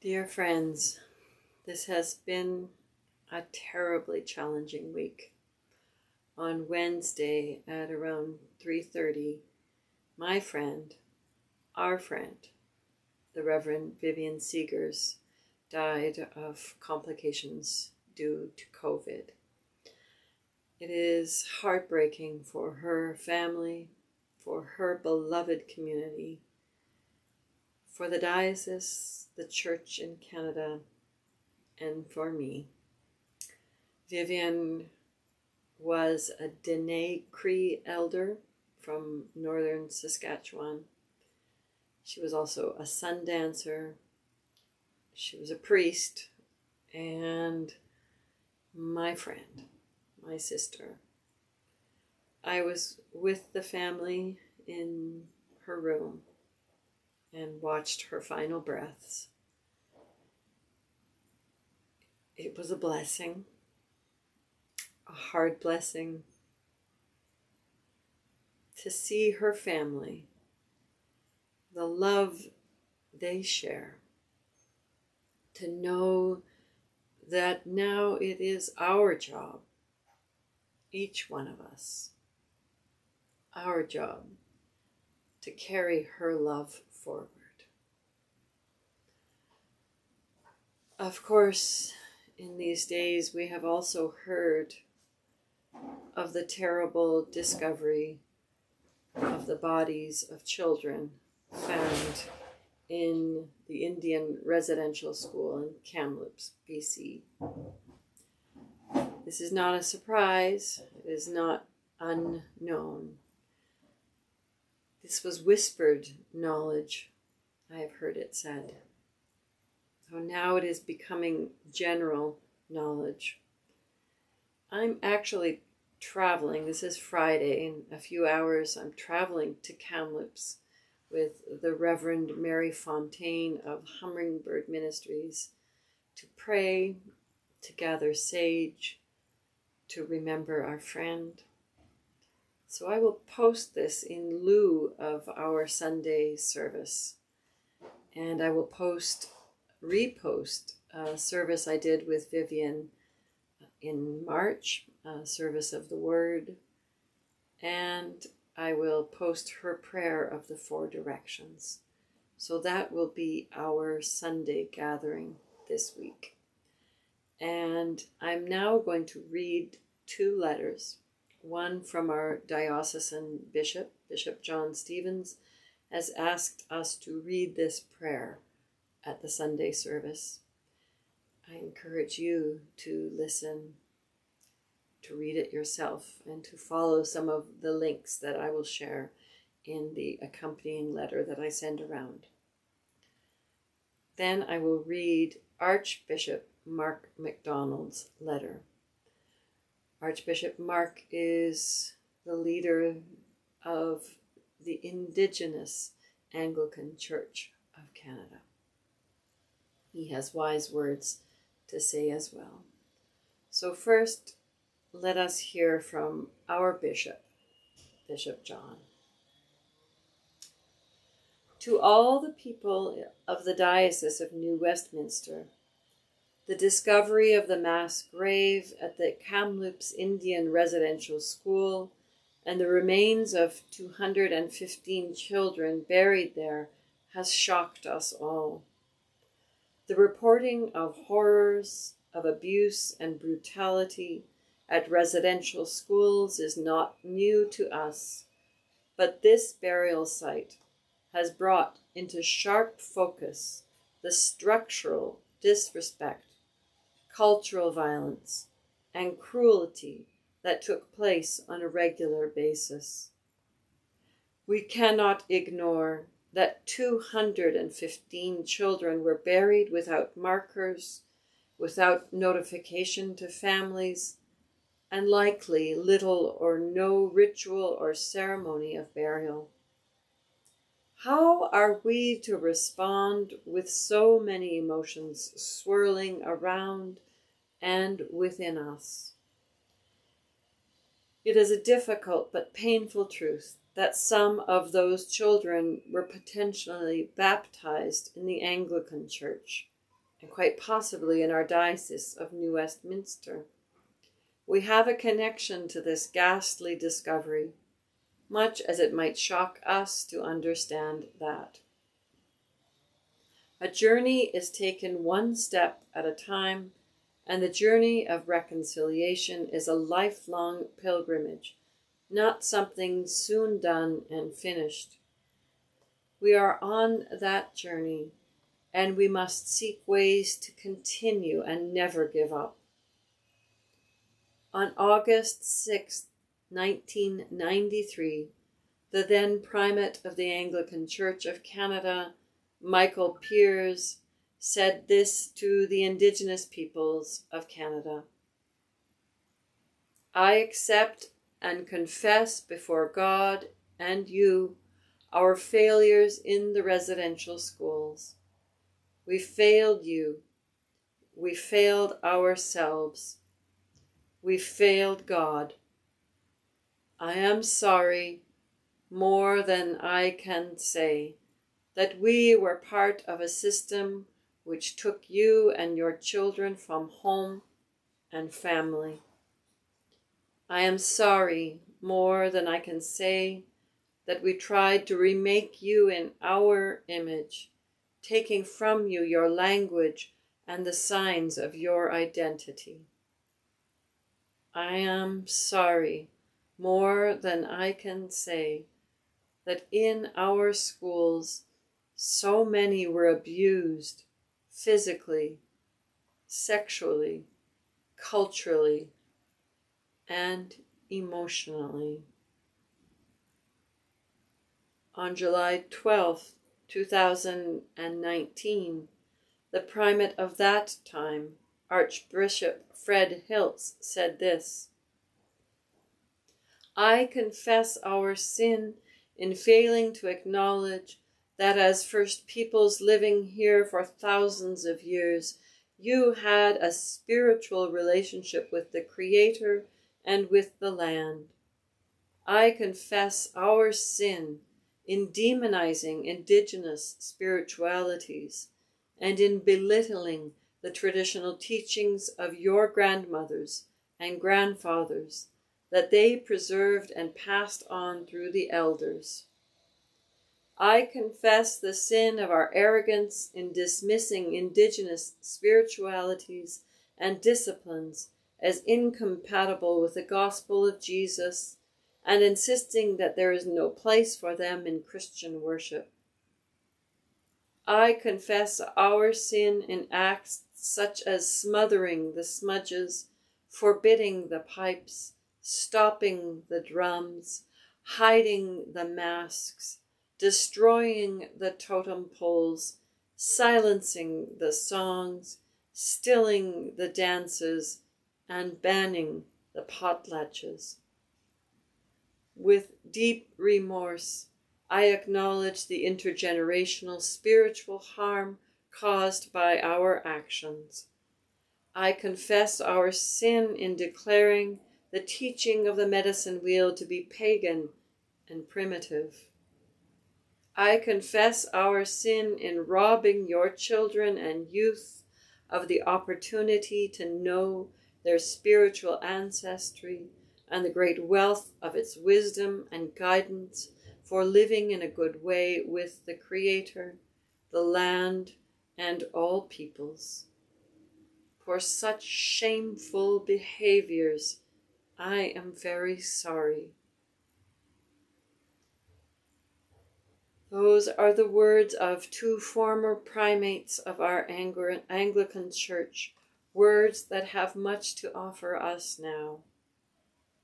Dear friends, this has been a terribly challenging week. On Wednesday at around 3:30, my friend, our friend, the Reverend Vivian Seegers, died of complications due to COVID. It is heartbreaking for her family, for her beloved community, for the diocese, the church in Canada, and for me. Vivian was a Dene Cree elder from northern Saskatchewan. She was also a sun dancer. She was a priest and my friend, my sister. I was with the family in her room and watched her final breaths. It was a blessing, a hard blessing, to see her family, the love they share, to know that now it is our job, each one of us, our job, to carry her love forward. Of course, in these days we have also heard of the terrible discovery of the bodies of children found in the Indian residential school in Kamloops, BC. This is not a surprise. It is not unknown. This was whispered knowledge, I have heard it said. So now it is becoming general knowledge. I'm actually traveling. This is Friday. In a few hours, I'm traveling to Kamloops with the Reverend Mary Fontaine of Hummingbird Ministries to pray, to gather sage, to remember our friend. So I will post this in lieu of our Sunday service. And I will repost a service I did with Vivian in March, a service of the Word. And I will post her prayer of the Four Directions. So that will be our Sunday gathering this week. And I'm now going to read two letters. One from our diocesan bishop, Bishop John Stevens, has asked us to read this prayer at the Sunday service. I encourage you to listen, to read it yourself, and to follow some of the links that I will share in the accompanying letter that I send around. Then I will read Archbishop Mark MacDonald's letter. Archbishop Mark is the leader of the Indigenous Anglican Church of Canada. He has wise words to say as well. So first, let us hear from our bishop, Bishop John. To all the people of the Diocese of New Westminster, the discovery of the mass grave at the Kamloops Indian Residential School and the remains of 215 children buried there has shocked us all. The reporting of horrors, of abuse and brutality at residential schools is not new to us, but this burial site has brought into sharp focus the structural disrespect, cultural violence, and cruelty that took place on a regular basis. We cannot ignore that 215 children were buried without markers, without notification to families, and likely little or no ritual or ceremony of burial. How are we to respond with so many emotions swirling around and within us? It is a difficult but painful truth that some of those children were potentially baptized in the Anglican Church, and quite possibly in our Diocese of New Westminster. We have a connection to this ghastly discovery, much as it might shock us to understand that. A journey is taken one step at a time, and the journey of reconciliation is a lifelong pilgrimage, not something soon done and finished. We are on that journey, and we must seek ways to continue and never give up. On August 6, 1993, the then Primate of the Anglican Church of Canada, Michael Peers, said this to the Indigenous peoples of Canada: "I accept and confess before God and you our failures in the residential schools. We failed you. We failed ourselves. We failed God. I am sorry, more than I can say, that we were part of a system which took you and your children from home and family. I am sorry, more than I can say, that we tried to remake you in our image, taking from you your language and the signs of your identity. I am sorry, more than I can say, that in our schools so many were abused physically, sexually, culturally, and emotionally." On July 12, 2019, the primate of that time, Archbishop Fred Hiltz, said this: "I confess our sin in failing to acknowledge that as First Peoples living here for thousands of years, you had a spiritual relationship with the Creator and with the land. I confess our sin in demonizing indigenous spiritualities and in belittling the traditional teachings of your grandmothers and grandfathers that they preserved and passed on through the elders. I confess the sin of our arrogance in dismissing indigenous spiritualities and disciplines as incompatible with the gospel of Jesus and insisting that there is no place for them in Christian worship. I confess our sin in acts such as smothering the smudges, forbidding the pipes, stopping the drums, hiding the masks, destroying the totem poles, silencing the songs, stilling the dances, and banning the potlatches. With deep remorse, I acknowledge the intergenerational spiritual harm caused by our actions. I confess our sin in declaring the teaching of the medicine wheel to be pagan and primitive. I confess our sin in robbing your children and youth of the opportunity to know their spiritual ancestry and the great wealth of its wisdom and guidance for living in a good way with the Creator, the land, and all peoples. For such shameful behaviors, I am very sorry." Those are the words of two former primates of our Anglican Church, words that have much to offer us now.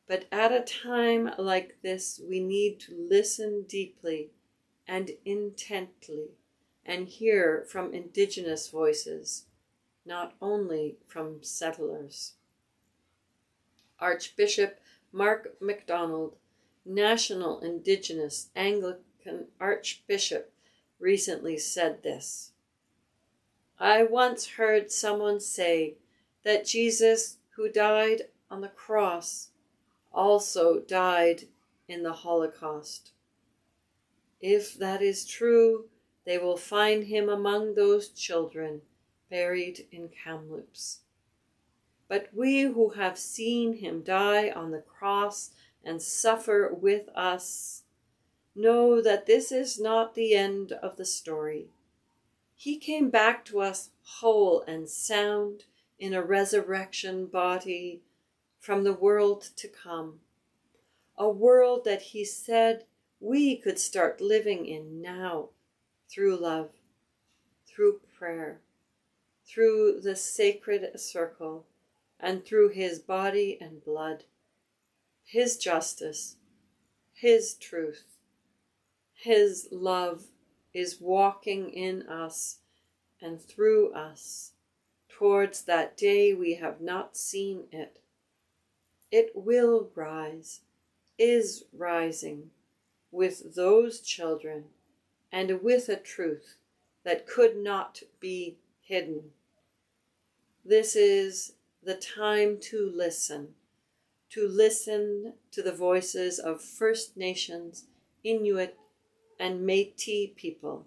But at a time like this, we need to listen deeply and intently and hear from Indigenous voices, not only from settlers. Archbishop Mark MacDonald, National Indigenous Anglican Archbishop, recently said this: "I once heard someone say that Jesus, who died on the cross, also died in the Holocaust. If that is true, they will find him among those children, buried in Kamloops. But we who have seen him die on the cross and suffer with us know that this is not the end of the story. He came back to us whole and sound in a resurrection body from the world to come, a world that he said we could start living in now through love, through prayer, through the sacred circle, and through his body and blood, his justice, his truth, his love is walking in us and through us towards that day we have not seen it. It will rise, is rising with those children and with a truth that could not be hidden. This is the time to listen to the voices of First Nations, Inuit, and Métis people,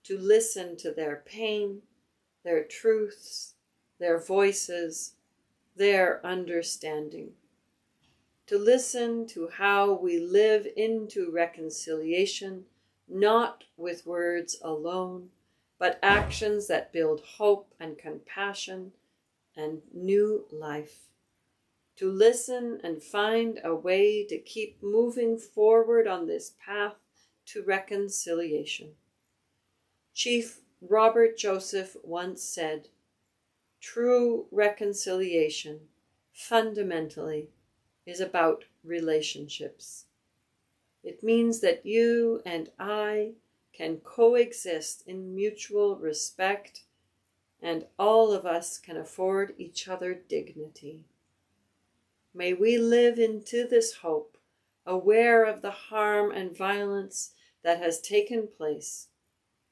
to listen to their pain, their truths, their voices, their understanding, to listen to how we live into reconciliation, not with words alone, but actions that build hope and compassion and new life. To listen and find a way to keep moving forward on this path to reconciliation. Chief Robert Joseph once said, "True reconciliation, fundamentally, is about relationships." It means that you and I can coexist in mutual respect, and all of us can afford each other dignity. May we live into this hope, aware of the harm and violence that has taken place,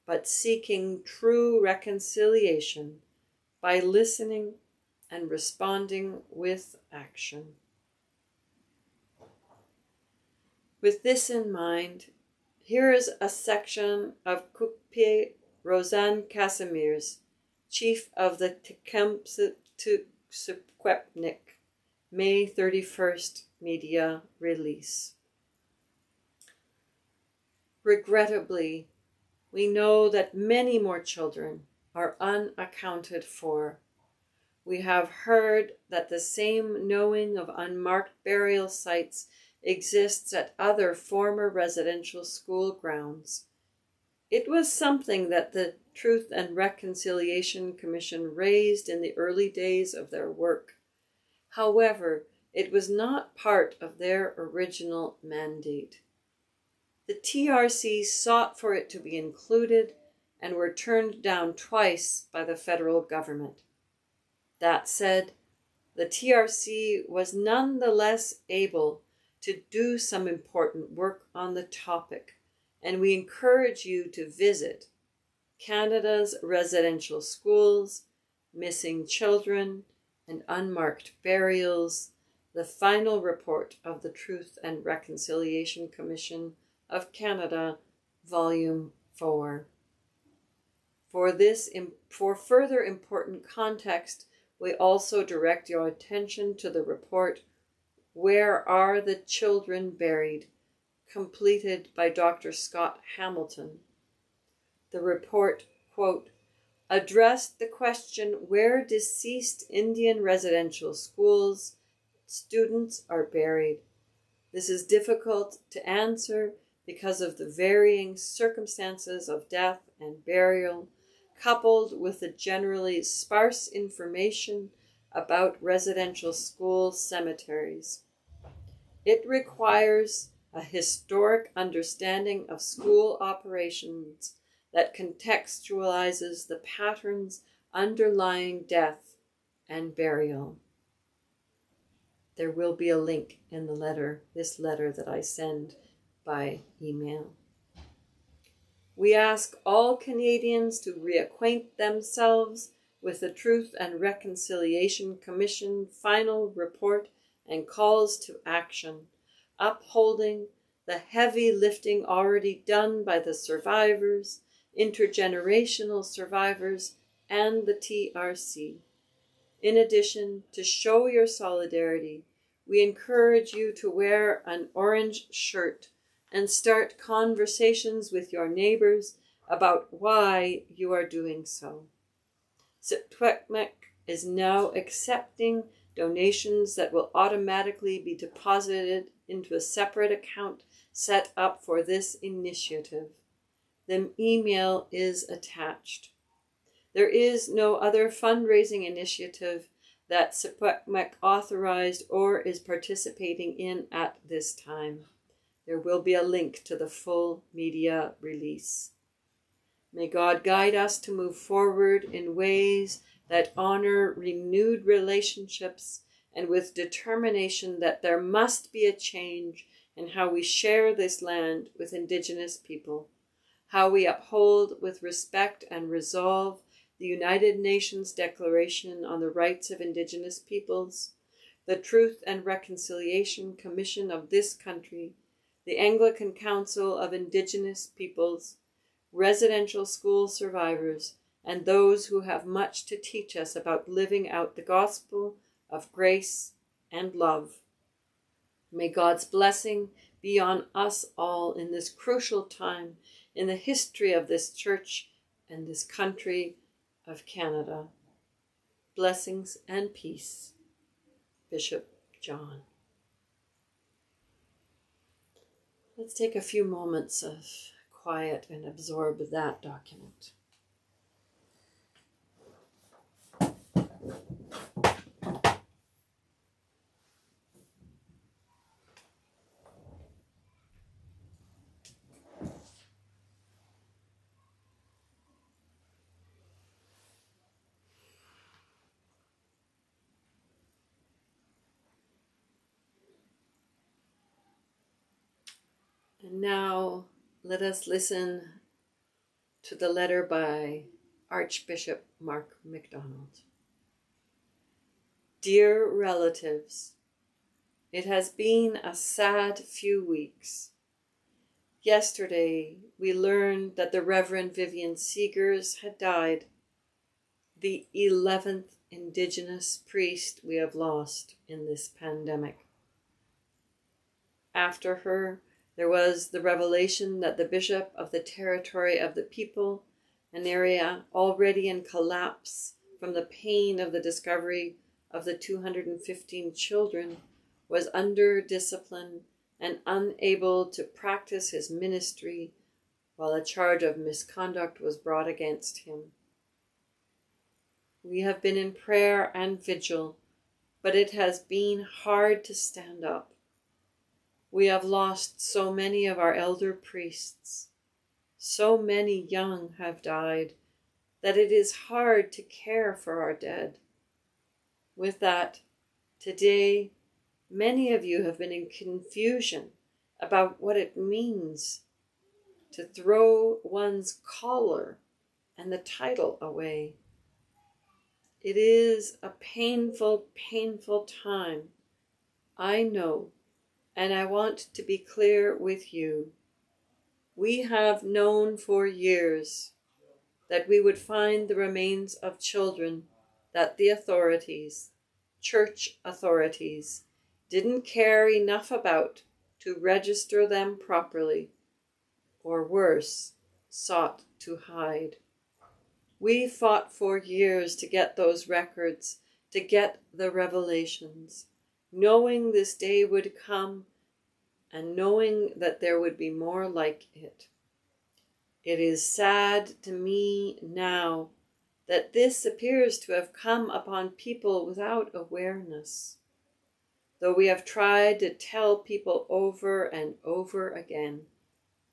but seeking true reconciliation by listening and responding with action. With this in mind, here is a section of Qupee Rosanne Casimir's, chief of the Tecumseh Secwepemc, May 31st media release. Regrettably, we know that many more children are unaccounted for. We have heard that the same knowing of unmarked burial sites exists at other former residential school grounds. It was something that the Truth and Reconciliation Commission raised in the early days of their work. However, it was not part of their original mandate. The TRC sought for it to be included and were turned down twice by the federal government. That said, the TRC was nonetheless able to do some important work on the topic, and we encourage you to visit Canada's Residential Schools, Missing Children, and Unmarked Burials, the final report of the Truth and Reconciliation Commission of Canada, Volume 4. For further important context, we also direct your attention to the report, Where Are the Children Buried?, completed by Dr. Scott Hamilton. The report, quote, addressed the question where deceased Indian residential schools students are buried. This is difficult to answer because of the varying circumstances of death and burial, coupled with the generally sparse information about residential school cemeteries. It requires a historic understanding of school operations that contextualizes the patterns underlying death and burial. There will be a link in the letter, this letter that I send by email. We ask all Canadians to reacquaint themselves with the Truth and Reconciliation Commission final report and calls to action, upholding the heavy lifting already done by the survivors, intergenerational survivors, and the TRC. In addition, to show your solidarity, we encourage you to wear an orange shirt and start conversations with your neighbors about why you are doing so. Secwepemc is now accepting donations that will automatically be deposited into a separate account set up for this initiative. The email is attached. There is no other fundraising initiative that Secwepemc authorized or is participating in at this time. There will be a link to the full media release. May God guide us to move forward in ways that honor renewed relationships and with determination that there must be a change in how we share this land with Indigenous people, how we uphold with respect and resolve the United Nations Declaration on the Rights of Indigenous Peoples, the Truth and Reconciliation Commission of this country, the Anglican Council of Indigenous Peoples, residential school survivors, and those who have much to teach us about living out the gospel of grace and love. May God's blessing be on us all in this crucial time in the history of this church and this country of Canada. Blessings and peace. Bishop John. Let's take a few moments of quiet and absorb that document. And now let us listen to the letter by Archbishop Mark MacDonald. Dear relatives, it has been a sad few weeks. Yesterday, we learned that the Reverend Vivian Seegers had died, the 11th Indigenous priest we have lost in this pandemic. After her, there was the revelation that the Bishop of the Territory of the People, an area already in collapse from the pain of the discovery of the 215 children, was under discipline and unable to practice his ministry while a charge of misconduct was brought against him. We have been in prayer and vigil, but it has been hard to stand up. We have lost so many of our elder priests. So many young have died that it is hard to care for our dead. With that, today, many of you have been in confusion about what it means to throw one's collar and the title away. It is a painful, painful time, I know, and I want to be clear with you. We have known for years that we would find the remains of children that the authorities, church authorities, didn't care enough about to register them properly, or worse, sought to hide. We fought for years to get those records, to get the revelations, knowing this day would come and knowing that there would be more like it. It is sad to me now that this appears to have come upon people without awareness, though we have tried to tell people over and over again.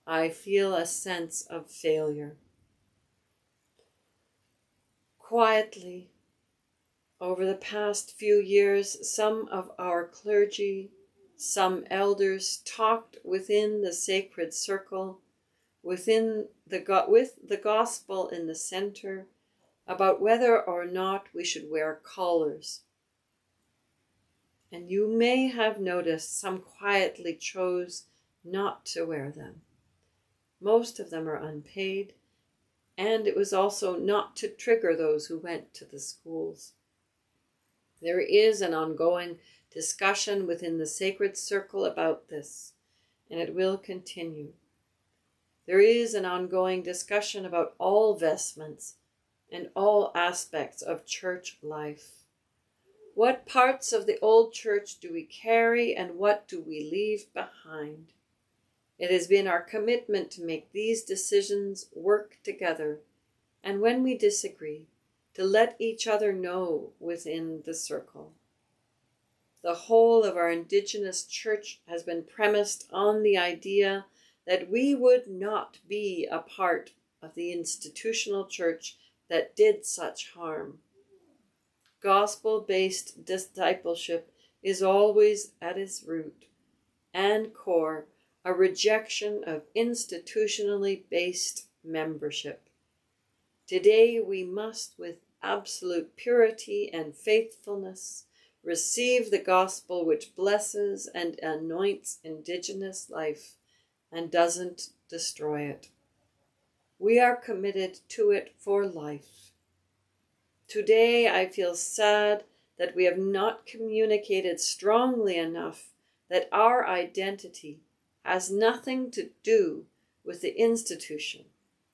I feel a sense of failure. Quietly, over the past few years, some of our clergy, some elders talked within the sacred circle, with the gospel in the center, about whether or not we should wear collars. And you may have noticed some quietly chose not to wear them. Most of them are unpaid, and it was also not to trigger those who went to the schools. There is an ongoing discussion within the sacred circle about this, and it will continue. There is an ongoing discussion about all vestments and all aspects of church life. What parts of the old church do we carry and what do we leave behind? It has been our commitment to make these decisions work together, and when we disagree, to let each other know within the circle. The whole of our Indigenous church has been premised on the idea that we would not be a part of the institutional church that did such harm. Gospel-based discipleship is always at its root and core a rejection of institutionally based membership. Today we must, with absolute purity and faithfulness, receive the gospel which blesses and anoints Indigenous life and doesn't destroy it. We are committed to it for life. Today I feel sad that we have not communicated strongly enough that our identity has nothing to do with the institution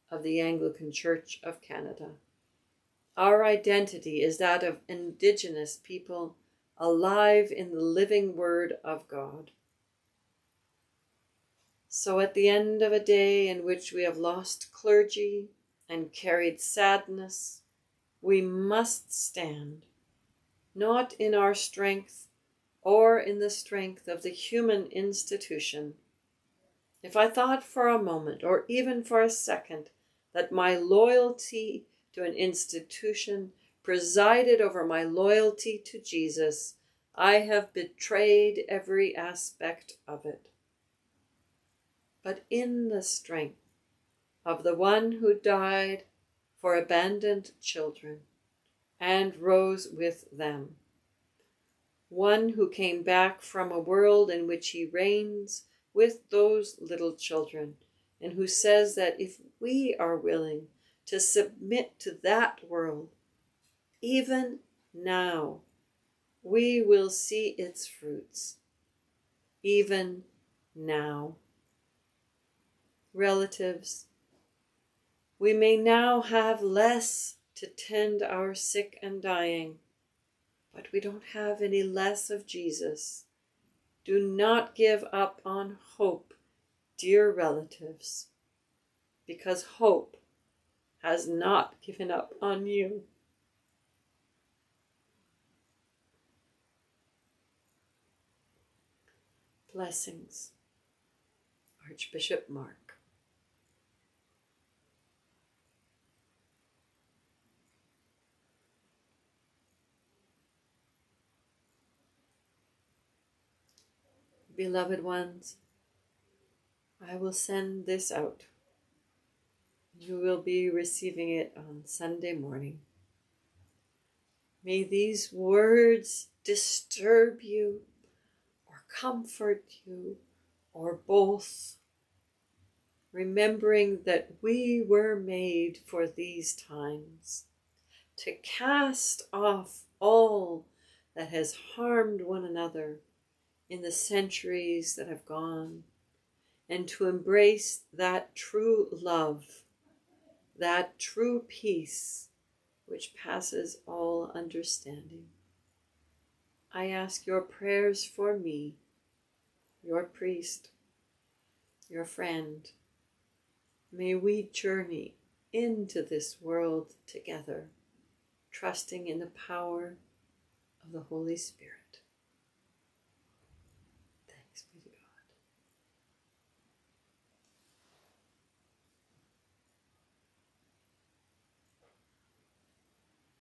of the Anglican Church of Canada. Our identity is that of Indigenous people alive in the living Word of God. So at the end of a day in which we have lost clergy and carried sadness, we must stand, not in our strength or in the strength of the human institution. If I thought for a moment, or even for a second, that my loyalty to an institution presided over my loyalty to Jesus, I have betrayed every aspect of it. But in the strength of the one who died for abandoned children and rose with them, one who came back from a world in which he reigns with those little children, and who says that if we are willing to submit to that world, even now, we will see its fruits. Even now. Relatives, we may now have less to tend our sick and dying, but we don't have any less of Jesus. Do not give up on hope, dear relatives, because hope has not given up on you. Blessings, Archbishop Mark. Beloved ones, I will send this out. You will be receiving it on Sunday morning. May these words disturb you, or comfort you, or both, remembering that we were made for these times, to cast off all that has harmed one another in the centuries that have gone, and to embrace that true love, that true peace which passes all understanding. I ask your prayers for me, your priest, your friend. May we journey into this world together, trusting in the power of the Holy Spirit.